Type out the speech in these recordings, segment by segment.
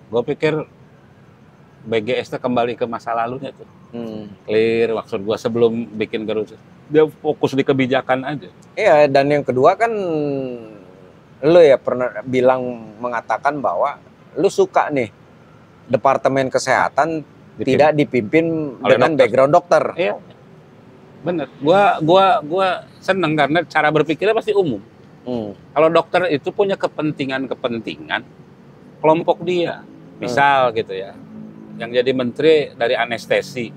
Gue pikir BGS tuh kembali ke masa lalunya tuh. Clear, maksud gue sebelum bikin Garuda. Dia fokus di kebijakan aja. Iya, dan yang kedua kan lu ya pernah mengatakan bahwa lu suka nih Departemen Kesehatan tidak dipimpin dengan dokter. background dokter. Iya. Bener. Gua seneng karena cara berpikirnya pasti umum. Kalau dokter itu punya kepentingan kelompok dia. Misal gitu ya. Yang jadi menteri dari anestesi.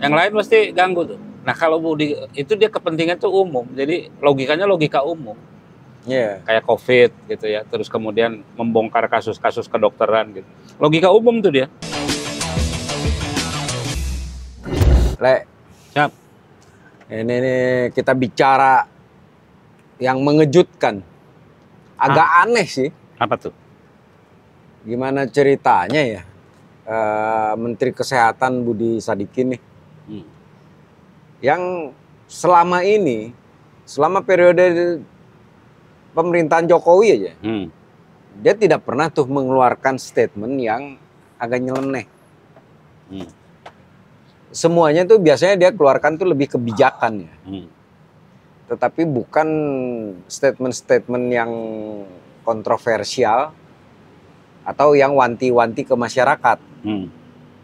Yang lain pasti ganggu tuh. Nah kalau Budi itu dia kepentingan tuh umum. Jadi logikanya logika umum. Kayak COVID gitu ya. Terus kemudian membongkar kasus-kasus kedokteran gitu. Logika umum tuh dia. Le. Siap. Ini kita bicara yang mengejutkan. Agak aneh sih. Apa tuh? Gimana ceritanya ya? Menteri Kesehatan Budi Sadikin nih. Yang selama ini, selama periode pemerintahan Jokowi aja, dia tidak pernah tuh mengeluarkan statement yang agak nyeleneh. Semuanya tuh biasanya dia keluarkan tuh lebih kebijakan ya. Tetapi bukan statement-statement yang kontroversial atau yang wanti-wanti ke masyarakat.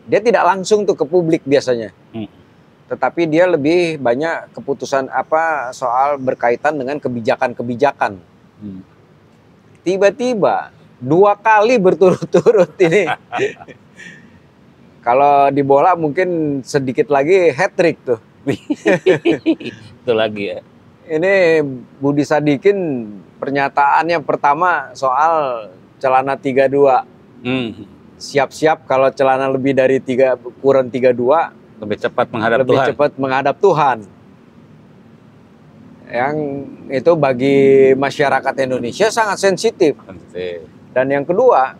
Dia tidak langsung tuh ke publik biasanya. Tetapi dia lebih banyak keputusan soal berkaitan dengan kebijakan-kebijakan. Tiba-tiba 2 kali berturut-turut ini. Kalau di bola mungkin sedikit lagi hat-trick tuh. Itu lagi ya. Ini Budi Sadikin pernyataannya pertama soal celana 32. Siap-siap kalau celana lebih dari kurang 32 lebih cepat menghadap lebih Tuhan. cepat menghadap Tuhan. Yang itu bagi masyarakat Indonesia sangat sensitif. Dan yang kedua,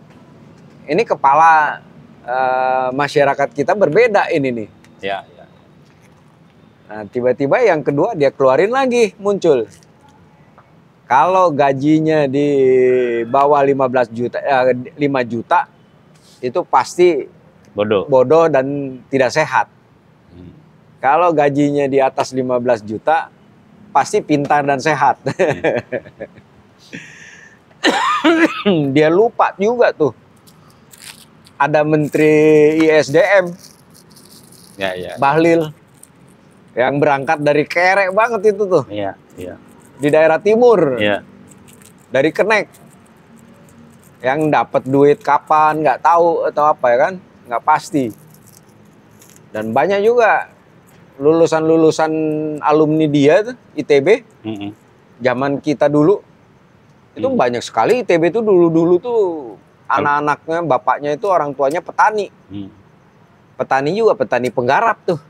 ini kepala masyarakat kita berbeda ini nih. Ya. Nah, tiba-tiba yang kedua dia keluarin lagi muncul. Kalau gajinya di bawah 15 juta, 5 juta itu pasti bodoh dan tidak sehat. Kalau gajinya di atas 15 juta pasti pintar dan sehat. Dia lupa juga tuh. Ada Menteri ISDM. Bahlil. Yang berangkat dari Kerek banget itu tuh. Iya. Di daerah timur. Dari Kenek. Yang dapat duit kapan nggak tahu atau apa ya kan? Nggak pasti. Dan banyak juga lulusan alumni dia tuh, ITB. Zaman kita dulu itu banyak sekali ITB itu dulu tuh anak-anaknya, bapaknya itu orang tuanya petani. Petani juga, petani penggarap tuh.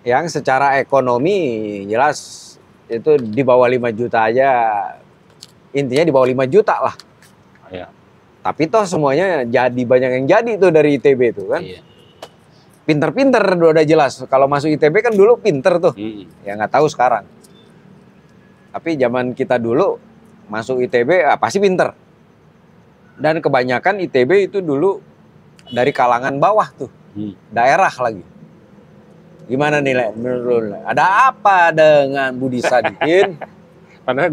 Yang secara ekonomi jelas itu di bawah 5 juta aja. Intinya di bawah 5 juta lah. Tapi toh semuanya jadi, banyak yang jadi tuh dari ITB tuh kan. Pinter-pinter udah jelas. Kalau masuk ITB kan dulu pinter tuh. Ya nggak tahu sekarang. Tapi zaman kita dulu masuk ITB pasti pinter. Dan kebanyakan ITB itu dulu dari kalangan bawah tuh. Daerah lagi. Gimana nih menurut lu? Ada apa dengan Budi Sadikin? Padahal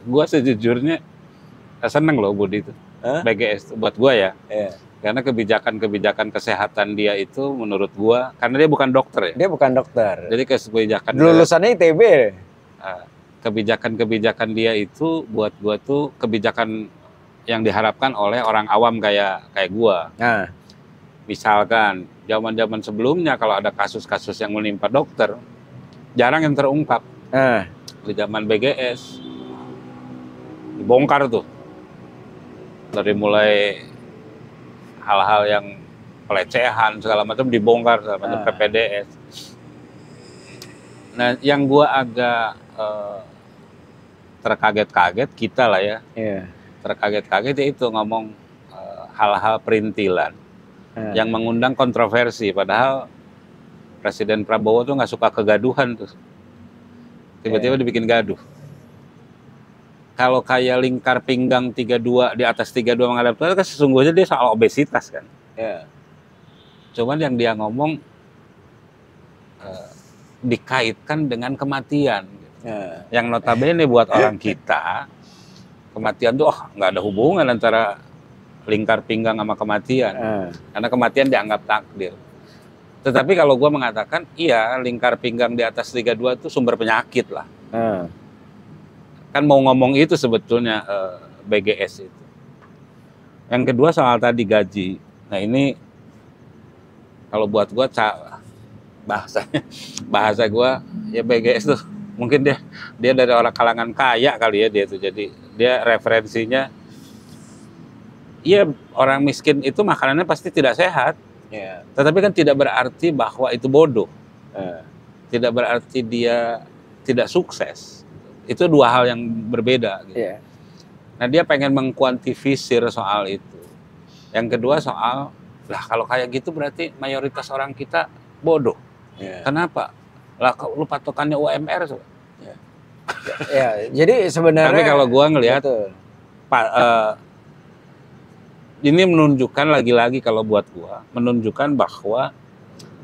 gua sejujurnya seneng loh Budi itu. BGS buat gua ya. Karena kebijakan kesehatan dia itu menurut gua, karena dia bukan dokter ya. Dia bukan dokter. Jadi kebijakan lulusannya ITB. Kebijakan dia itu buat gua tuh kebijakan yang diharapkan oleh orang awam kayak gua. Misalkan zaman-zaman sebelumnya kalau ada kasus-kasus yang menimpa dokter, jarang yang terungkap. Di zaman BGS dibongkar tuh. Dari mulai hal-hal yang pelecehan segala macam dibongkar, segala macam PPDS. Nah, yang gua agak terkaget-kaget kita lah ya. Terkaget-kaget itu ngomong hal-hal perintilan yang mengundang kontroversi, padahal Presiden Prabowo tuh nggak suka kegaduhan tuh. Tiba-tiba dibikin gaduh. kalau kayak lingkar pinggang 32 di atas 32 menghadap Tuhan kan sesungguhnya dia soal obesitas kan. Ya. Cuman yang dia ngomong dikaitkan dengan kematian. Ya. Yang notabene buat orang kita kematian tuh nggak ada hubungan antara lingkar pinggang sama kematian. Karena kematian dianggap takdir. Tetapi kalau gue mengatakan iya lingkar pinggang di atas 32 itu sumber penyakit lah. Kan mau ngomong itu sebetulnya BGS itu. Yang kedua soal tadi gaji. Nah ini kalau buat gue bahasa gue ya BGS tuh mungkin dia dari orang kalangan kaya kali ya dia tuh, jadi dia referensinya iya orang miskin itu makanannya pasti tidak sehat, tetapi kan tidak berarti bahwa itu bodoh, tidak berarti dia tidak sukses, itu dua hal yang berbeda gitu. Nah dia pengen mengkuantifisir soal itu. Yang kedua soal lah kalau kayak gitu berarti mayoritas orang kita bodoh. Kenapa? Lah lu patokannya UMR so. Ya, jadi sebenarnya. Tapi kalau gua ngelihat, ini menunjukkan lagi-lagi kalau buat gua, menunjukkan bahwa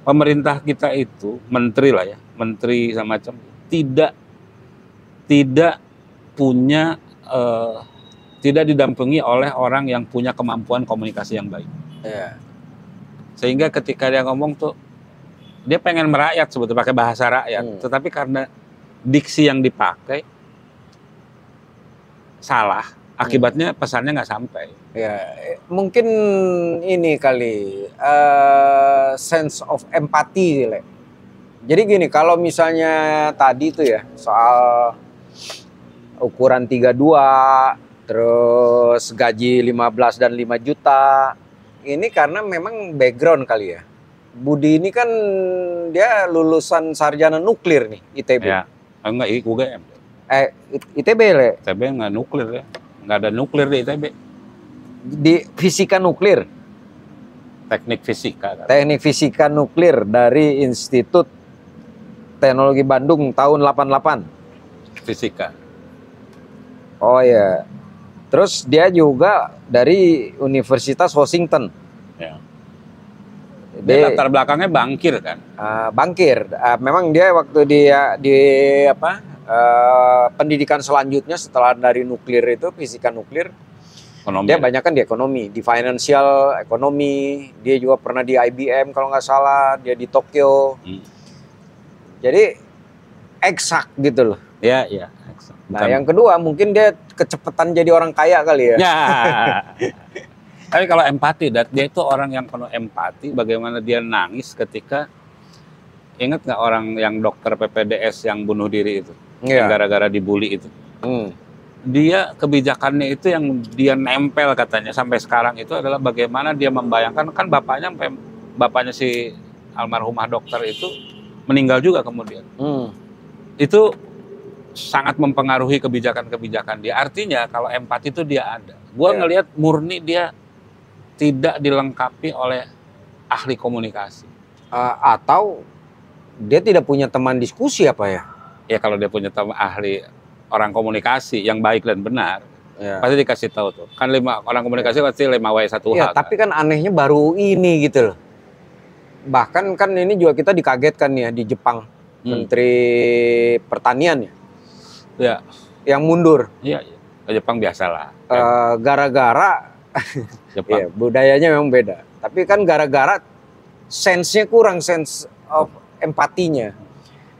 pemerintah kita itu menteri lah ya, menteri semacam tidak punya, tidak didampingi oleh orang yang punya kemampuan komunikasi yang baik. Sehingga ketika dia ngomong tuh, dia pengen merakyat sebetulnya pakai bahasa rakyat, tetapi karena diksi yang dipakai salah, akibatnya pesannya nggak sampai. Ya, mungkin ini kali sense of empathy, Le. Jadi gini, kalau misalnya tadi tuh ya soal ukuran 32, terus gaji 15 dan 5 juta, ini karena memang background kali ya. Budi ini kan dia lulusan sarjana nuklir nih, ITB. Ya. Enggak, UGM. ITB, Le. ITB enggak nuklir ya. Enggak ada nuklir di ITB. Di fisika nuklir. Teknik fisika. Kan? Teknik fisika nuklir dari Institut Teknologi Bandung tahun 88. Fisika. Oh ya. Terus dia juga dari Universitas Washington. Ya. Dia latar belakangnya bankir kan? Bankir. Memang dia waktu dia di pendidikan selanjutnya setelah dari nuklir itu fisika nuklir, ekonomi. Dia banyak kan di ekonomi, di financial ekonomi. Dia juga pernah di IBM kalau nggak salah. Dia di Tokyo. Jadi eksak gitu loh. Ya, ya. Eksak. Nah yang kedua mungkin dia kecepatan jadi orang kaya kali ya. Tapi kalau empati, dia itu orang yang penuh empati. Bagaimana dia nangis ketika, ingat nggak orang yang dokter PPDS yang bunuh diri itu, yang gara-gara dibully itu. Dia kebijakannya itu yang dia nempel katanya sampai sekarang itu adalah bagaimana dia membayangkan kan bapaknya si almarhumah dokter itu meninggal juga kemudian. Itu sangat mempengaruhi kebijakan-kebijakan dia. Artinya kalau empati itu dia ada. Gua ngelihat murni dia tidak dilengkapi oleh ahli komunikasi. Atau dia tidak punya teman diskusi apa ya? Ya kalau dia punya teman ahli orang komunikasi yang baik dan benar, pasti dikasih tahu tuh. Kan orang komunikasi pasti 5W1H. Ya, tapi kan anehnya baru ini gitu loh. Bahkan kan ini juga kita dikagetkan ya di Jepang, Menteri Pertanian ya. Yang mundur. Iya, Jepang biasalah. Gara-gara Jepang. Ya, budayanya memang beda. Tapi kan gara-gara sense-nya kurang, sense of empatinya.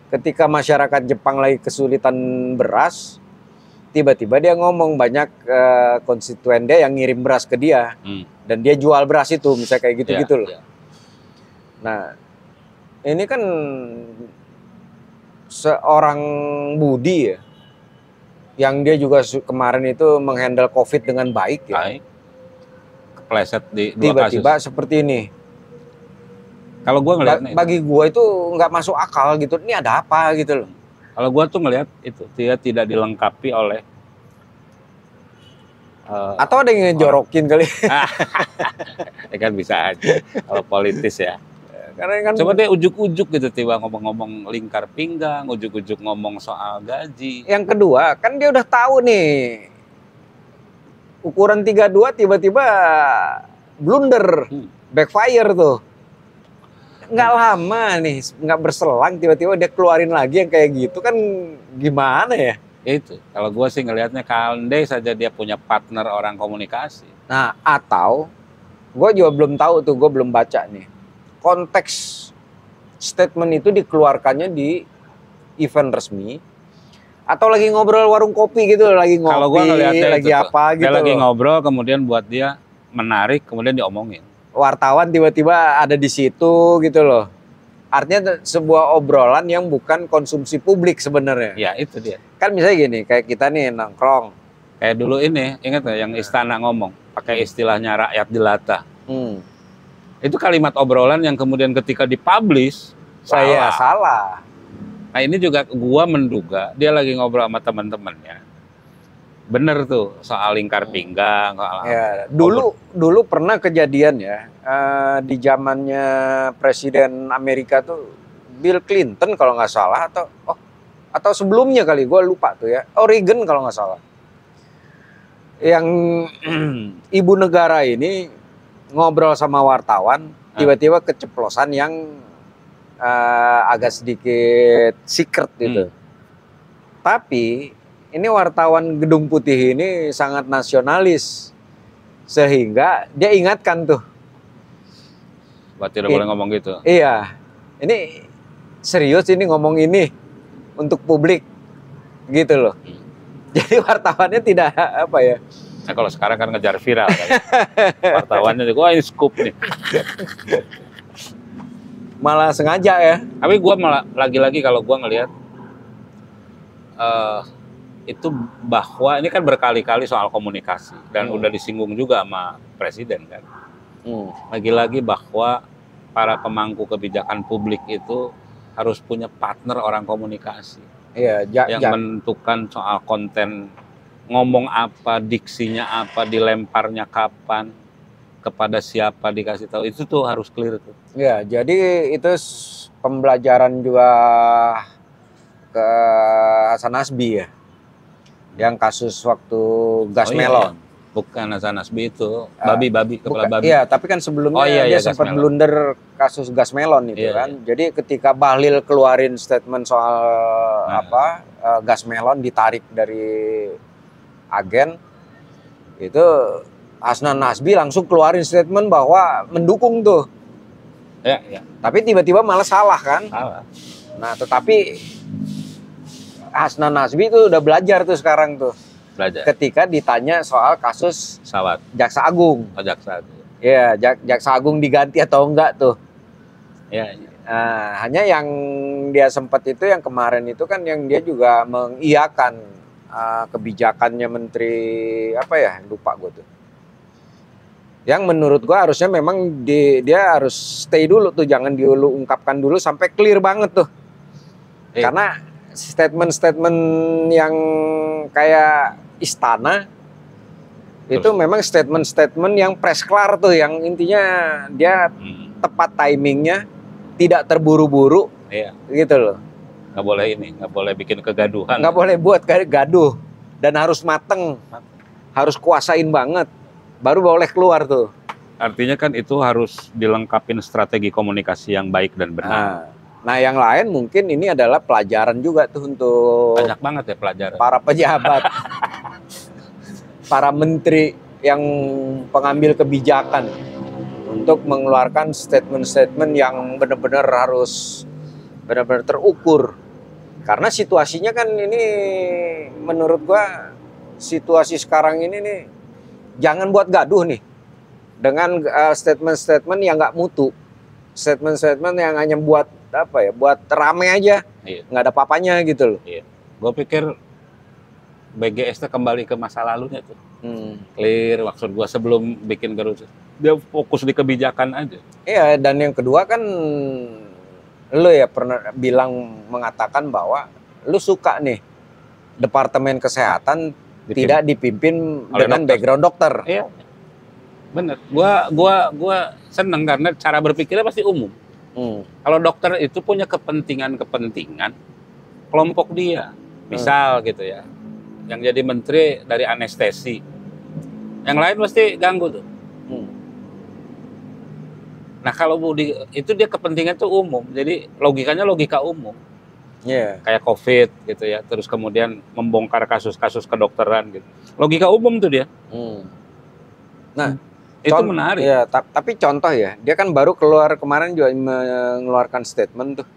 Ketika masyarakat Jepang lagi kesulitan beras, tiba-tiba dia ngomong banyak konstituen dia yang ngirim beras ke dia. Dan dia jual beras itu, misalnya kayak gitu-gitu loh. Nah, ini kan seorang Budi ya, yang dia juga kemarin itu menghandle COVID dengan baik ya. Baik. Kepleset di dua tiba-tiba kasus. Seperti ini. Kalau gue ngelihat bagi gue itu nggak masuk akal gitu. Ini ada apa gitu loh. Kalau gue tuh ngelihat itu dia tidak dilengkapi oleh atau ada yang ngejorokin kali. Ya kan bisa aja kalau politis ya. Karena kan coba deh ujuk-ujuk gitu tiba ngomong-ngomong lingkar pinggang, ujuk-ujuk ngomong soal gaji. Yang kedua, kan dia udah tahu nih ukuran 32 tiba-tiba blunder, backfire tuh. Nggak lama nih, nggak berselang tiba-tiba dia keluarin lagi yang kayak gitu kan gimana ya? Itu, kalau gue sih ngelihatnya andai saja dia punya partner orang komunikasi. Nah, atau gue juga belum tahu tuh, gue belum baca nih. Konteks statement itu dikeluarkannya di event resmi atau lagi ngobrol warung kopi gitu, lagi ngopi, kalau gua ngelihatnya lagi itu apa dia gitu. Lagi ngobrol kemudian buat dia menarik kemudian diomongin. Wartawan tiba-tiba ada di situ gitu loh. Artinya sebuah obrolan yang bukan konsumsi publik sebenarnya. Ya itu dia. Kan misalnya gini, kayak kita nih nongkrong. Kayak dulu ini, ingat nggak yang Istana ngomong, pakai istilahnya rakyat jelata. Itu kalimat obrolan yang kemudian ketika dipublish, salah. Nah ini juga gua menduga, dia lagi ngobrol sama teman-temannya. Bener tuh, soal lingkar pinggang. Ya, dulu pernah kejadian ya, di zamannya Presiden Amerika tuh, Bill Clinton kalau nggak salah, atau sebelumnya kali, gue lupa tuh ya, Reagan kalau nggak salah. Yang ibu negara ini ngobrol sama wartawan, tiba-tiba keceplosan yang agak sedikit secret gitu. Tapi ini wartawan Gedung Putih ini sangat nasionalis, sehingga dia ingatkan tuh. Berarti udah boleh ngomong gitu? Iya, ini serius ini ngomong ini untuk publik gitu loh. Jadi wartawannya tidak apa ya. Nah kalau sekarang kan ngejar viral kan. Wartawannya juga, wah ini scoop nih. Malah sengaja ya. Tapi gue malah lagi-lagi kalau gue ngelihat itu bahwa ini kan berkali-kali soal komunikasi dan udah disinggung juga sama presiden kan. Lagi-lagi bahwa para pemangku kebijakan publik itu harus punya partner orang komunikasi. Iya, yang menentukan soal konten, ngomong apa, diksinya apa, dilemparnya kapan, kepada siapa dikasih tahu, itu tuh harus clear tuh. Ya, jadi itu pembelajaran juga ke Hasan Nasbi ya, yang kasus waktu gas melon. Iya. Bukan Hasan Nasbi itu, babi, kepala babi. Iya, tapi kan sebelumnya dia sempat blunder kasus gas melon itu kan. Iya. Jadi ketika Bahlil keluarin statement soal gas melon ditarik dari agen, itu Hasan Nasbi langsung keluarin statement bahwa mendukung tuh. Ya. Tapi tiba-tiba malah salah kan? Salah. Nah, tetapi Hasan Nasbi itu udah belajar tuh sekarang tuh. Ketika ditanya soal kasus pesawat Jaksa Agung. Jaksa Agung. Iya, Jaksa Agung diganti atau enggak tuh. Ya. Nah, hanya yang dia sempat itu yang kemarin itu kan yang dia juga mengiyakan kebijakannya Menteri apa ya, lupa gue tuh. Yang menurut gue harusnya memang dia harus stay dulu tuh, jangan diungkapkan dulu sampai clear banget tuh. Karena statement-statement yang kayak Istana itu memang statement-statement yang press klar tuh, yang intinya dia tepat timingnya, tidak terburu-buru, gitu loh. Nggak boleh bikin kegaduhan. Nggak boleh buat gaduh, dan harus mateng, harus kuasain banget, baru boleh keluar tuh. Artinya kan itu harus dilengkapin strategi komunikasi yang baik dan benar. Nah, yang lain mungkin ini adalah pelajaran juga tuh untuk banyak banget ya pelajaran. Para pejabat, para menteri yang pengambil kebijakan untuk mengeluarkan statement-statement yang benar-benar harus benar-benar terukur. Karena situasinya kan ini menurut gua situasi sekarang ini nih jangan buat gaduh nih dengan statement-statement yang nggak mutu, statement-statement yang hanya buat apa ya, buat rame aja, nggak ada papanya gitu loh. Gue pikir BGS kembali ke masa lalunya tuh, clear. Maksud gue sebelum bikin Garuda, dia fokus di kebijakan aja. Iya, dan yang kedua kan lo ya pernah mengatakan bahwa lu suka nih Departemen Kesehatan tidak dipimpin dengan background dokter. Iya, bener. Gua seneng karena cara berpikirnya pasti umum. Kalau dokter itu punya kepentingan kelompok dia. Misal gitu ya, yang jadi menteri dari anestesi, yang lain pasti ganggu tuh. Nah kalau itu dia kepentingan tuh umum, jadi logikanya logika umum. Kayak COVID gitu ya, terus kemudian membongkar kasus-kasus kedokteran gitu. Logika umum tuh dia. Nah, itu menarik. Ya, tapi contoh ya, dia kan baru keluar kemarin juga mengeluarkan statement tuh.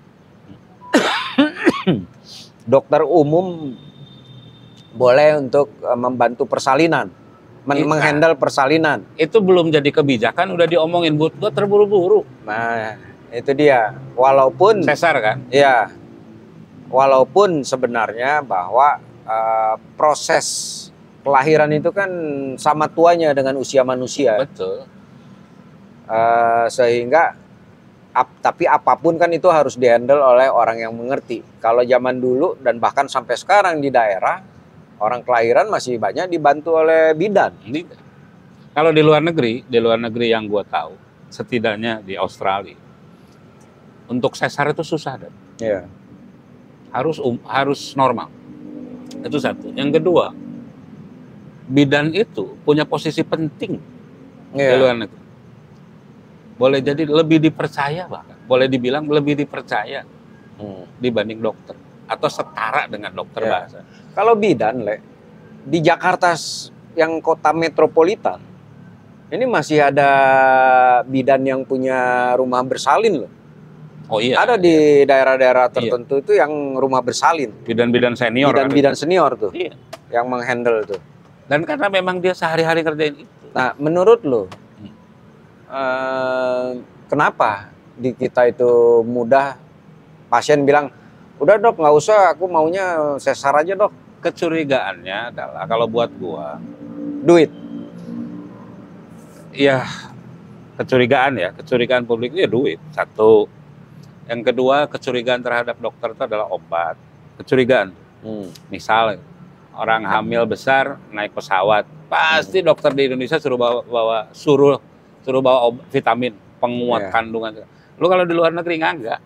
Dokter umum boleh untuk membantu persalinan, menghandle persalinan. Itu belum jadi kebijakan, udah diomongin, buat gua terburu-buru. Nah, itu dia. Walaupun sesar kan? Ya. Walaupun sebenarnya bahwa proses kelahiran itu kan sama tuanya dengan usia manusia. Betul. Sehingga tapi apapun kan itu harus dihandle oleh orang yang mengerti. Kalau zaman dulu dan bahkan sampai sekarang di daerah, orang kelahiran masih banyak dibantu oleh bidan. Kalau di luar negeri yang gua tahu, setidaknya di Australia, untuk sesar itu susah dan. Iya. Harus normal. Itu satu. Yang kedua, bidan itu punya posisi penting di luar negeri. Boleh jadi lebih dipercaya, bahkan boleh dibilang lebih dipercaya dibanding dokter atau setara dengan dokter bahasa. Kalau bidan, di Jakarta yang kota metropolitan ini masih ada bidan yang punya rumah bersalin loh. Oh iya. Ada di daerah-daerah tertentu itu yang rumah bersalin. Bidan-bidan senior. Bidan-bidan senior tuh. Iya. Yang menghandle tuh. Dan karena memang dia sehari-hari kerjain itu. Nah, menurut lo, kenapa di kita itu mudah pasien bilang, udah dok nggak usah, aku maunya sesar aja dok. Kecurigaannya adalah kalau buat gua, duit. Iya, kecurigaan publik itu ya duit. Satu. Yang kedua, kecurigaan terhadap dokter itu adalah obat. Kecurigaan. Misal orang hamil besar naik pesawat, pasti dokter di Indonesia suruh bawa vitamin penguat kandungan. Lu kalau di luar negeri enggak.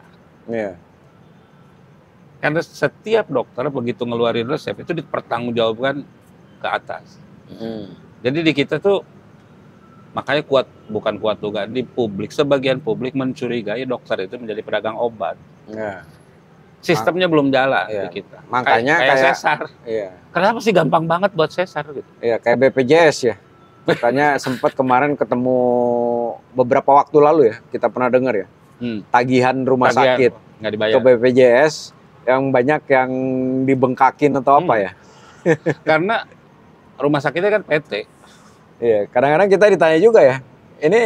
Karena setiap dokter begitu ngeluarin resep itu dipertanggungjawabkan ke atas. Jadi di kita tuh makanya bukan kuat dugaan di publik, sebagian publik mencurigai dokter itu menjadi pedagang obat. Sistemnya belum jalan di kita. Makanya kayak sesar. Kenapa sih gampang banget buat sesar gitu? Iya, kayak BPJS ya. Katanya sempat kemarin ketemu beberapa waktu lalu ya, kita pernah dengar ya. Tagihan rumah sakit nggak dibayar. Ke BPJS yang banyak yang dibengkakin atau apa ya. Karena rumah sakitnya kan PT. Iya, kadang-kadang kita ditanya juga ya, ini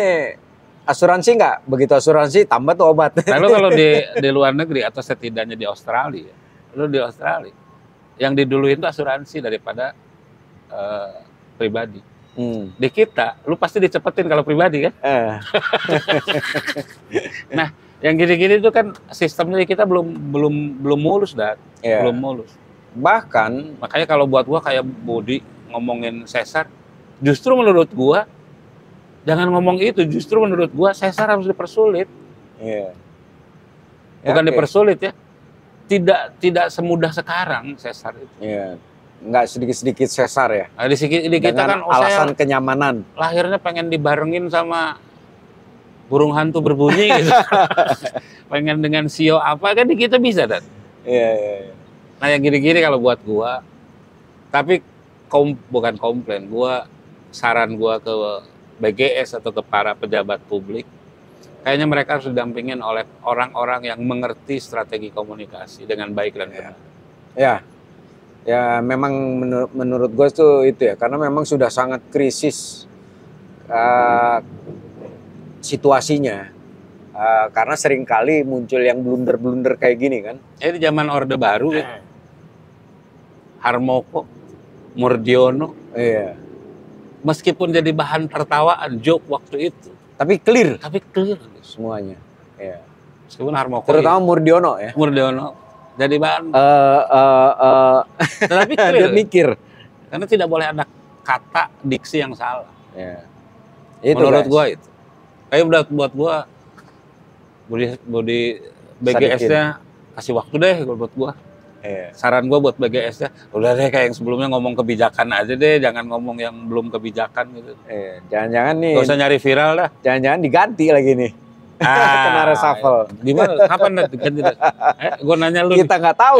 asuransi nggak? Begitu asuransi tambah tuh obat. Lalu kalau di luar negeri atau setidaknya di Australia, yang diduluin itu asuransi daripada pribadi. Di kita, lu pasti dicepetin kalau pribadi kan? Nah, yang gini-gini itu kan sistemnya kita belum mulus dan belum mulus. Bahkan makanya kalau buat gua kayak Budi ngomongin sesar, justru menurut gua jangan ngomong itu. Justru menurut gua sesar harus dipersulit. Bukan dipersulit ya. Tidak semudah sekarang sesar itu. Nggak sedikit-sedikit sesar ya. Nah, di kita kan alasan kenyamanan. Lahirnya pengen dibarengin sama burung hantu berbunyi gitu. Pengen dengan sio apa kan di kita bisa dan. Nah yang gini-gini kalau buat gua, tapi bukan komplain, saran gua ke BGS atau ke para pejabat publik, kayaknya mereka harus didampingin oleh orang-orang yang mengerti strategi komunikasi dengan baik dan benar. Ya memang menurut gue tuh itu ya, karena memang sudah sangat krisis situasinya. Karena seringkali muncul yang blunder-blunder kayak gini kan. Di zaman Orde Baru ya, Harmoko, Murdiono, meskipun jadi bahan tertawaan, joke waktu itu. Tapi clear semuanya. Meskipun Harmoko. Terutama Murdiono ya. Murdiono. Jadi bahan. Tapi dia mikir. Karena tidak boleh ada kata diksi yang salah. Itu menurut gua itu. Kayak buat gua Budi BGS-nya kasih waktu deh buat gua. Saran gua buat BGS-nya, udah deh kayak yang sebelumnya ngomong kebijakan aja deh, jangan ngomong yang belum kebijakan gitu. Jangan-jangan nih. Gak usah nyari viral dah. Jangan-jangan diganti lagi nih. Kena reshuffle. Gimana? Kapan dah diganti? Gua nanya lu. Kita nggak tahu.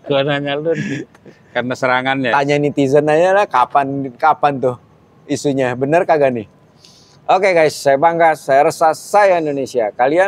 Gua nanya lu nih. Karena serangannya. Tanya netizen aja lah, kapan tuh isunya, bener kagak nih? Oke guys, saya bangga, saya resah, saya Indonesia. Kalian